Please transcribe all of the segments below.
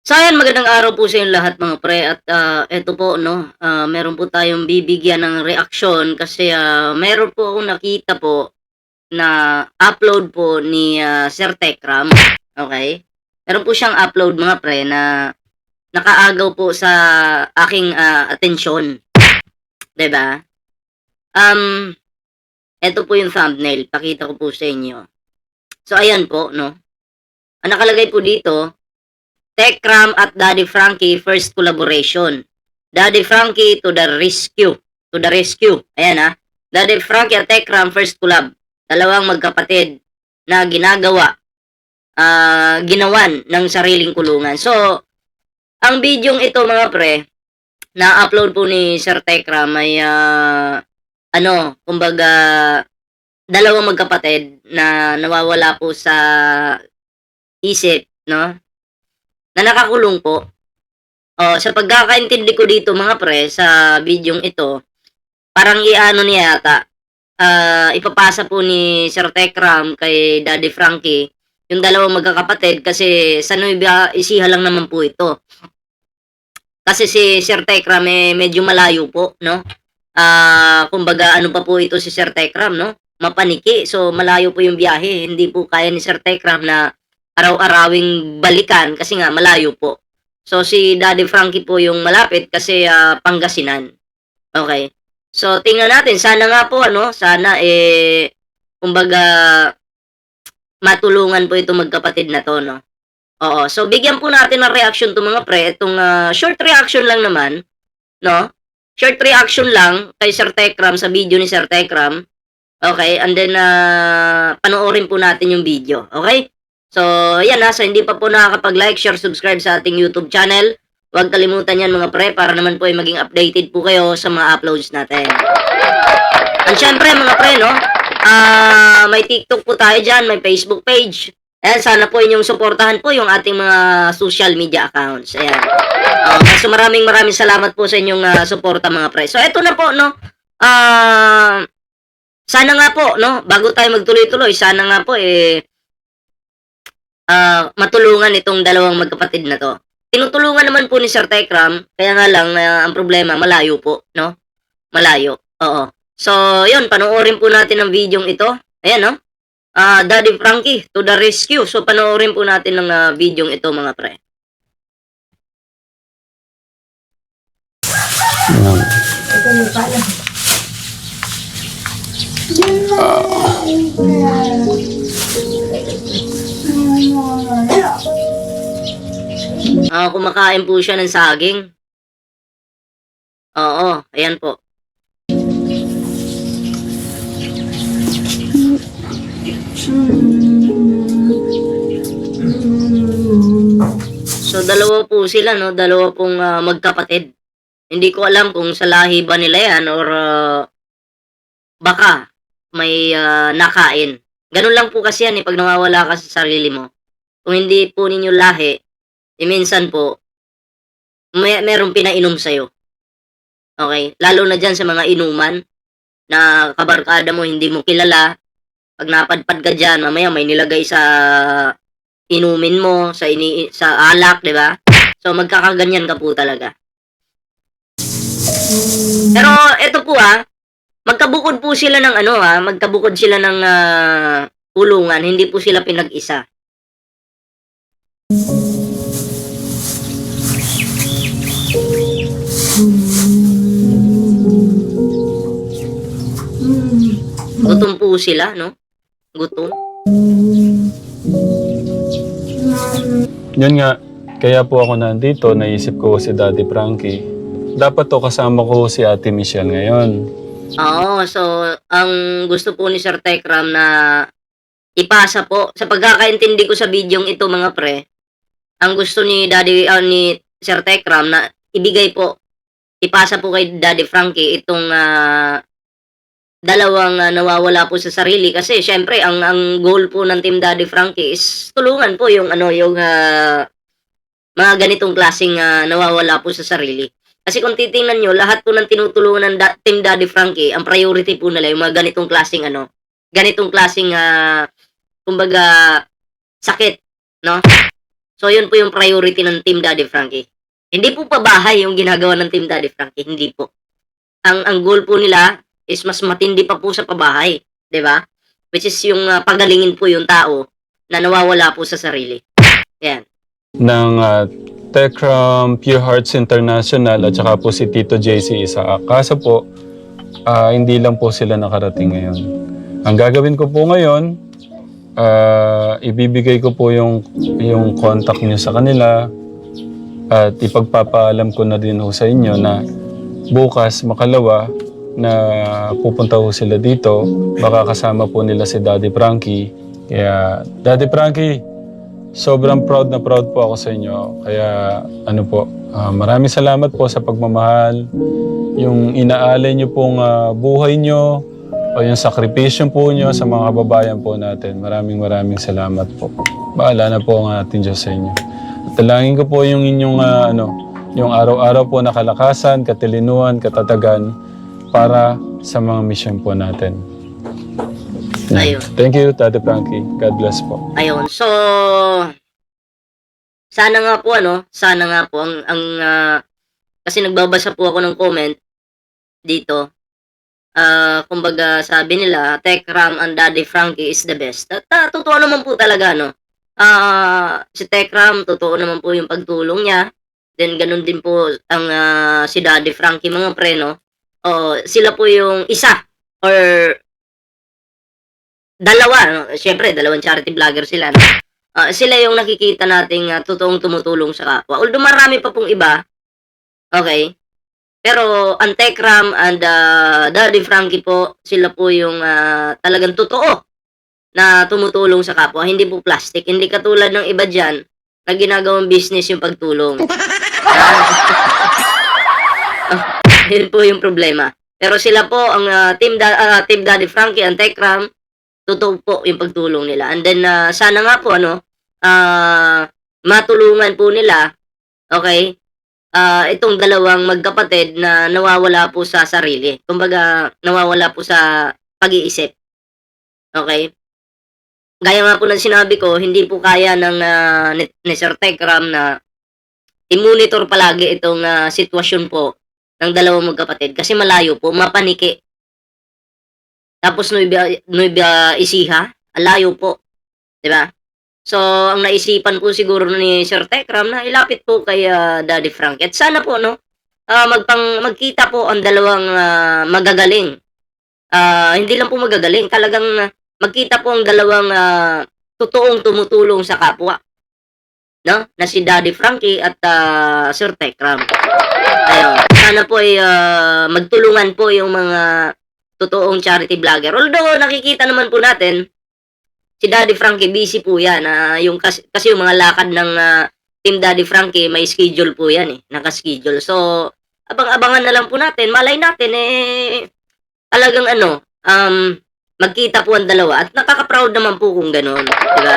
So ayan, magandang araw po sa inyong lahat mga pre at, eto po 'no, meron po tayong bibigyan ng reaksyon kasi, meron po akong nakita po na upload po ni, Sir Tekram, okey? Meron po siyang upload mga pre na nakaagaw po sa aking, atensyon, 'di ba? Um, Eto po yung thumbnail, pakita ko po sa inyo. So ayan po 'no, ang nakalagay po dito, Tekram at Daddy Frankie first collaboration. Daddy Frankie to the rescue. To the rescue. Ayan Daddy Frankie at Tekram first collab. Dalawang magkapatid na ginawan ng sariling kulungan. So, ang bidyong ito mga pre, na-upload po ni Sir Tekram ay kumbaga dalawang magkapatid na nawawala po sa isip, no? Na nakakulong po. Oh, sa pagkakaintindi ko dito mga pre sa bidyong ito, parang iano niya yata, ipapasa po ni Sir Tekram kay Daddy Frankie yung dalawang magkakapatid kasi sa Nueva Ecija lang naman po ito. Kasi si Sir Tekram, medyo malayo po 'no. Kumbaga ano pa po ito si Sir Tekram 'no, mapaniki. So malayo po yung biyahe, hindi po kaya ni Sir Tekram na araw-arawing balikan kasi nga malayo po. So si Daddy Frankie po yung malapit kasi, Pangasinan. Okay. So tingnan natin, sana nga po ano, sana, kumbaga matulungan po itong magkapatid na 'to 'no. Oo, so bigyan po natin ng reaction 'to mga pre, itong, short reaction lang naman 'no. Short reaction lang kay Sir Tekram sa video ni Sir Tekram, okay, and then, panoorin po natin yung video, okay? So, yan sa hindi pa po nakakapag-like, share, subscribe sa ating YouTube channel, huwag kalimutan yan mga pre para naman po ay maging updated po kayo sa mga uploads natin. At syempre mga pre 'no, may TikTok po tayo diyan, may Facebook page. Ayan, sana po inyong suportahan po yung ating mga social media accounts, ayan. So maraming salamat po sa inyong, suporta mga pre. So eto na po 'no, sana nga po 'no, bago tayo magtuloy-tuloy, sana nga po, matulungan itong dalawang magkapatid na 'to. Tinutulungan naman po ni Sir Tekram, kaya nga lang, ang problema malayo po 'no, malayo, oo. So, yun panoorin po natin ang videong ito. Ayan 'no, Daddy Frankie to the rescue. So, panoorin po natin ang, videong ito mga pre. Kumakain po siya ng saging. Oo, ayan po. So, dalawa po sila 'no, dalawa pong, magkapatid. Hindi ko alam kung sa lahi ba nila 'yan or, baka may, nakain. Gano'n lang po kasi 'yan, 'pag nawawala ka sa sarili mo. Kung hindi po ninyo lahi, minsan po merong pinainom sa'yo, okey? Lalo na diyan sa mga inuman na kabarkada mo hindi mo kilala, 'pag napadpad ka diyan mamaya may nilagay sa inumin mo, sa alak, 'di ba? So magkakaganyan ka po talaga. Pero eto po, magkabukod po sila ng ano, magkabukod sila ng, kulungan, hindi po sila pinag-isa. Gutom po sila 'no, gutom. Yun nga, kaya po ako nandito, naisip ko si Daddy Frankie. Dapat to kasama ko si Ate Michelle ngayon. Oo, so ang gusto po ni Sir Tekram na ipasa po, sa pagkakaintindi ko sa videong ito mga pre, ang gusto ni ni Sir Tekram na ibigay po, ipasa po kay Daddy Frankie itong, dalawang, nawawala po sa sarili kasi siyempre ang goal po ng Team Daddy Frankie is tulungan po yung ano, yung, mga ganitong klaseng, nawawala po sa sarili. Kasi kung titingnan niyo lahat po ng tinutulungan ng Team Daddy Frankie, ang priority po nila yung mga ganitong klaseng ano, ganitong klaseng, kumbaga sakit, 'no? So, yun po yung priority ng Team Daddy Frankie. Hindi po pabahay yung ginagawa ng Team Daddy Frankie, hindi po. Ang goal po nila is mas matindi pa po sa pabahay, 'di ba? Which is yung pagalingin po yung tao na nawawala po sa sarili. Yan. Ng Techram Pure Hearts International at saka po si Tito JC Isaac. Kaso po, hindi lang po sila nakarating ngayon. Ang gagawin ko po ngayon, ibibigay ko po yung contact niyo sa kanila at ipagpapaalam ko na din ho sa inyo na bukas, makalawa, na pupunta ho sila dito. Baka kasama po nila si Daddy Frankie. Kaya, Daddy Frankie, sobrang proud na proud po ako sa inyo. Kaya, ano po, maraming salamat po sa pagmamahal. Yung inaalay nyo pong buhay nyo o yung sakripisyo po nyo sa mga kababayan po natin. Maraming salamat po. Bahala na po ang ating Diyos sa inyo. At talangin ko po yung inyong yung araw-araw po na kalakasan, katilinuhan, katatagan para sa mga mission po natin. Ayun. Thank you, Daddy Frankie. God bless po. Ayun. So, sana nga po kasi nagbabasa po ako ng comment dito. Kumbaga sabi nila, Techram and Daddy Frankie is the best. At totoo naman po talaga, no? Si Techram, totoo naman po yung pagtulong niya. Then, ganun din po ang si Daddy Frankie, mga pre, no? Sila po yung isa or dalawa, no? Siyempre, dalawang charity vlogger sila, no? Sila yung nakikita nating totoong tumutulong sa kapwa. Although marami pa pong iba, okay? Pero ang Techram and Daddy Frankie po, sila po yung talagang totoo na tumutulong sa kapwa. Hindi po plastic. Hindi katulad ng iba dyan na ginagawang business yung pagtulong. Yun po yung problema. Pero sila po, ang Team Daddy Frankie and Techram, totoo po yung pagtulong nila. And then, sana nga po, matulungan po nila, okay, itong dalawang magkapatid na nawawala po sa sarili. Kumbaga, nawawala po sa pag-iisip. Okay? Gaya nga po ng sinabi ko, hindi po kaya ng ni Sir Techram na i-monitor palagi itong sitwasyon po ng dalawang magkapatid kasi malayo po, mapaniki. Tapos Nueva Ecija, layo po. 'Di ba? So, ang naisipan po siguro ni Sir Techram na ilapit po kay Daddy Frank. At sana po, magkita po ang dalawang magagaling. Hindi lang po magagaling, talagang magkita po ang dalawang totoong tumutulong sa kapwa. No? Na si Daddy Frankie at Sir Techram. Ayun. Sana po ay magtulungan po yung mga totoong charity vlogger. Although nakikita naman po natin, si Daddy Frankie busy po yan. Kasi yung mga lakad ng Team Daddy Frankie, may schedule po yan naka-schedule. So, abang-abangan na lang po natin. Malay natin talagang magkita po ang dalawa. At nakaka-proud naman po kung gano'n. Diba?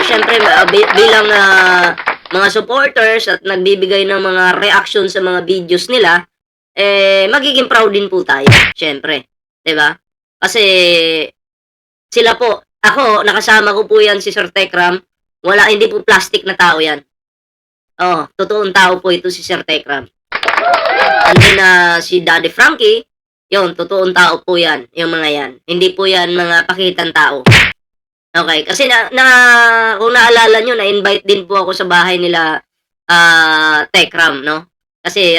Syempre, bilang mga supporters at nagbibigay ng mga reaction sa mga videos nila, magiging proud din po tayo. Syempre. Diba? Kasi, sila po, ako, nakasama ko po yan si Sir Techram. Hindi po plastic na tao yan. Totoong tao po ito si Sir Techram. And then, si Daddy Frankie, yun, totoong tao po yan, yung mga yan. Hindi po yan mga pakitang tao. Okay, kasi kung naalala nyo, na-invite din po ako sa bahay nila Techram, no? Kasi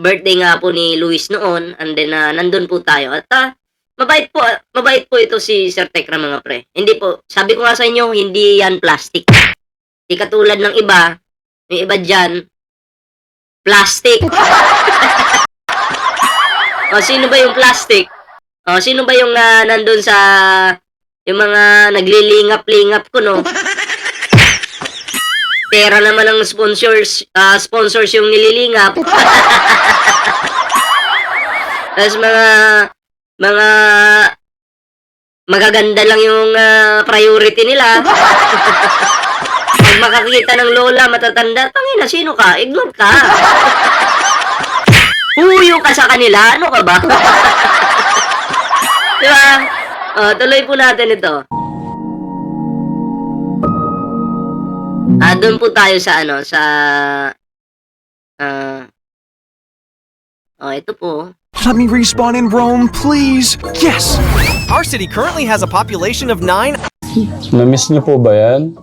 birthday nga po ni Luis noon, and then nandun po tayo. At mabait po ito si Sir Techram, mga pre. Hindi po, sabi ko nga sa inyo, hindi yan plastic. Hindi katulad ng iba, yung iba dyan, plastic. Sino ba yung plastic? Sino ba yung nandun sa yung mga naglilingap-lingap ko, no? Pera naman ng sponsors yung nililingap. Tapos mga magaganda lang yung priority nila. Pag makakita ng lola matatanda, tangina, sino ka? Ignore ka. Huyo ka sa kanila, ano ka ba? Diba? Tuloy po natin ito. Doon po tayo sa ano, sa ah, ito po. Let me respawn in Rome, please. Yes! Our city currently has a population of 9. Na-miss niyo po ba yan?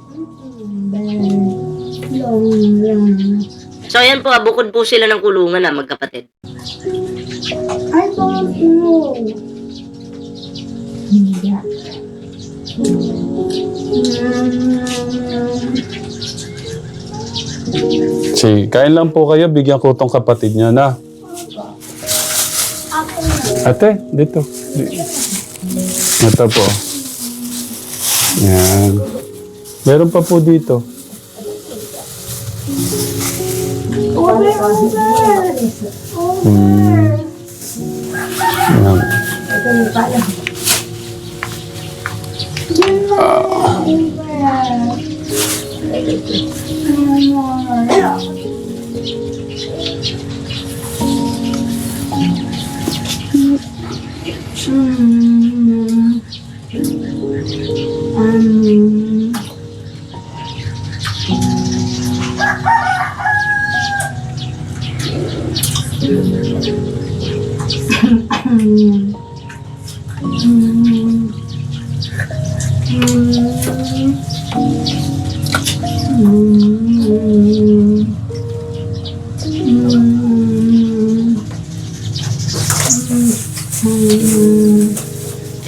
So ayan po, bukod po sila ng kulungan na magkapatid. I don't know. Yeah. Sige, kain lang po kayo. Bigyan ko tong kapatid niya na. Ate, dito. Ito po. Yan. Meron pa po dito. Over, over. Yan.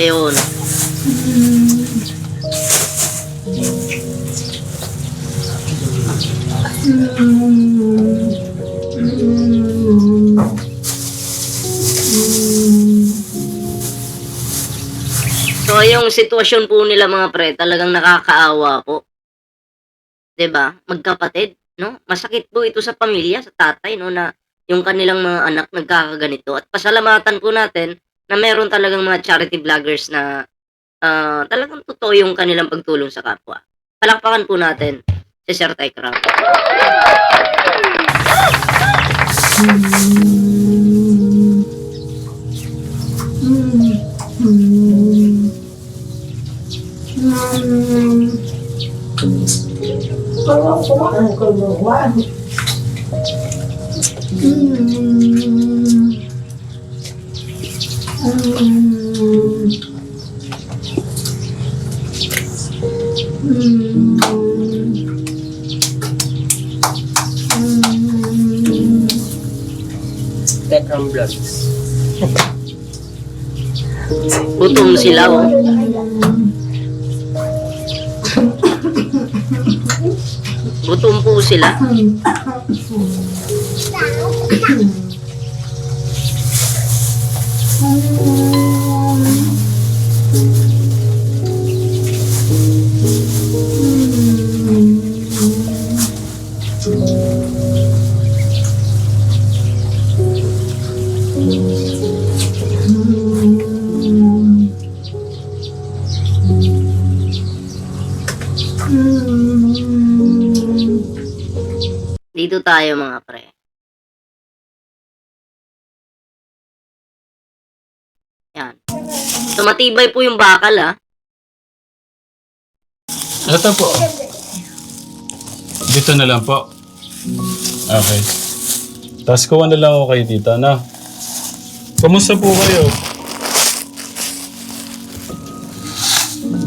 Ayun. So, yung sitwasyon po nila mga pre, talagang nakakaawa po. 'Di ba? Magkapatid, no? Masakit po ito sa pamilya, sa tatay, no, na yung kanilang mga anak nagkakaganito. At pasalamatan po natin na meron talagang mga charity vloggers na talagang totoo yung kanilang pagtulong sa kapwa. Palakpakan po natin si Sir Tekram. Tekram Vlogs. Gutom sila, oh. Gutom po sila. Dito tayo mga pre. Yan. So matibay po yung bakal, ah. Ito po. Dito na lang po. Okay. Tapos kuha na lang ako kay tita na. Kumusta po kayo?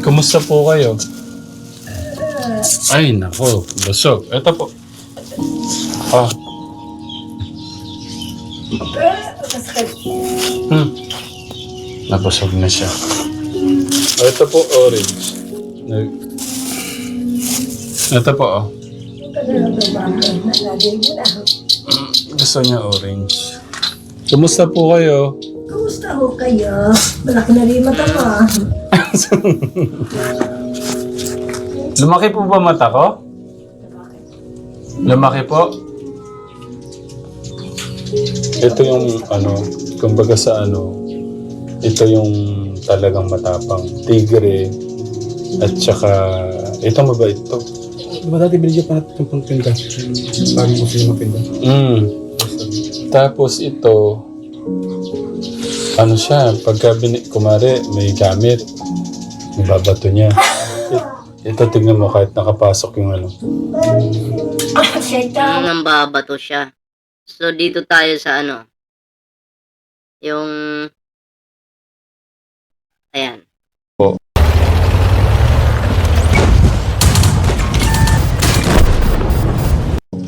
Kumusta po kayo? Ay, nako. Busog. Ito po. Ah. Nabusog na siya. Ito po, orange. Ito po, oh. Gusto niya orange. Kumusta po kayo? Kumusta ho kayo? Malaki na rin mata mo. Lumaki po ba mata ko? Lumaki po? Ito yung ano, kumbaga sa ano, ito yung talagang matapang tigre at saka ito mabait to. Diba dati binigyan pa natin yung pangpinda? Bago ko sila mapinda. Tapos ito, ano siya, pagka kumare may gamit, nababato niya. Ito, tignan mo kahit nakapasok yung ano. Ang babato siya. So, dito tayo sa ano. Yung... Ayan.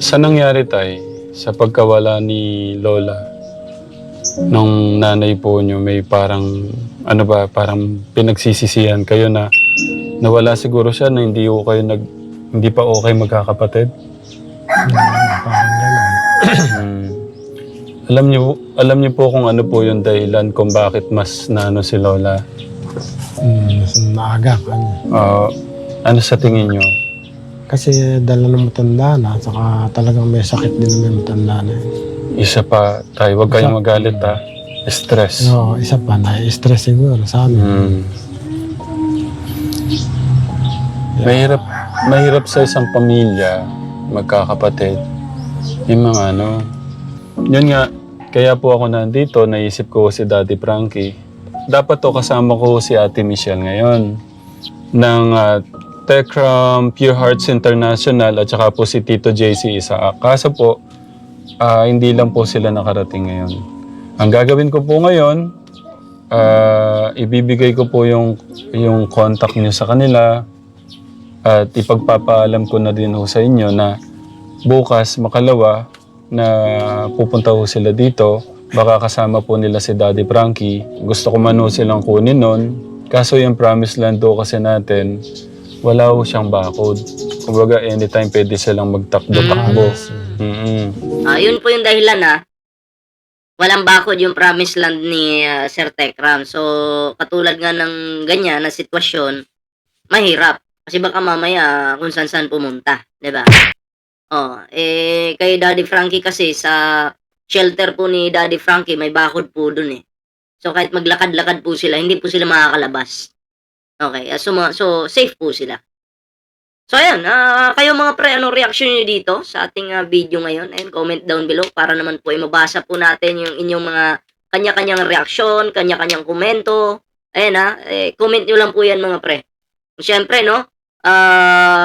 Sa nangyari tay, sa pagkawala ni Lola, nung nanay po niyo, may parang, ano ba, parang pinagsisisihan kayo na nawala siguro siya na hindi ko kayo hindi pa okay magkakapatid? Parang gano'n. Hmm. Alam niyo po kung ano po yung dahilan kung bakit mas naano si Lola. Mas maaga kanya. Ano sa tingin niyo? Kasi dala ng matanda na, saka talagang may sakit din na may matanda na. Isa pa, tayo, huwag kayong magalit ha. Stress. So, isa pa, na-stress siguro sa amin. Hmm. Mahirap sa isang pamilya, magkakapatid. Yung mga ano. Yun nga, kaya po ako nandito, naisip ko si Daddy Frankie. Dapat to kasama ko si Ate Michelle ngayon. Ng Techram Pure Hearts International at saka po si Tito JC Isaac. Kaso po, hindi lang po sila nakarating ngayon. Ang gagawin ko po ngayon, ibibigay ko po yung contact niyo sa kanila at ipagpapaalam ko na din ho sa inyo na bukas makalawa na pupunta ho sila dito. Baka kasama po nila si Daddy Frankie. Gusto ko man ho silang kunin nun. Kaso yung promised land do kasi natin, wala ho siyang barcode. Kumbaga anytime pwede silang magtakbo-takbo. Yun po yung dahilan walang bakod yung promised land ni Sir Tekram. So, katulad nga ng ganyan na sitwasyon, mahirap. Kasi baka mamaya kung saan pumunta. Diba? Kay Daddy Frankie kasi sa shelter po ni Daddy Frankie, may bakod po dun eh. So, kahit maglakad-lakad po sila, hindi po sila makakalabas. Okay, so safe po sila. So ayan, kayo mga pre, anong reaction niyo dito sa ating video ngayon? Ayan, comment down below para naman po ay mabasa po natin yung inyong mga kanya-kanyang reaksyon, kanya-kanyang komento. Ayan comment nyo lang po yan mga pre. Siyempre no,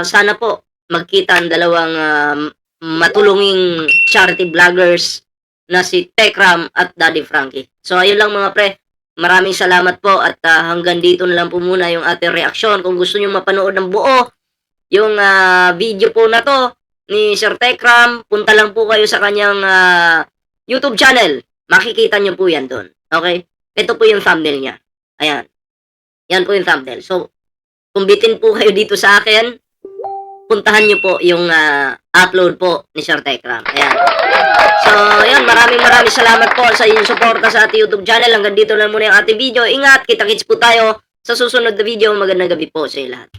sana po magkita ang dalawang matulunging charity vloggers na si Tekram at Daddy Frankie. So ayun lang mga pre. Maraming salamat po at hanggang dito na lang po muna yung ating reaksyon. Kung gusto nyo mapanood ng buo yung video po na to ni Sir Tekram, punta lang po kayo sa kanyang YouTube channel. Makikita nyo po yan doon. Okay? Ito po yung thumbnail niya. Ayan. Yan po yung thumbnail. So, kumbitin po kayo dito sa akin. Puntahan nyo po yung upload po ni Sir Tekram. Ayan. So, yan. Maraming salamat po sa inyong suporta sa ating YouTube channel. Hanggang dito na muna yung ating video. Ingat, kita-kits po tayo sa susunod na video. Magandang gabi po sa lahat.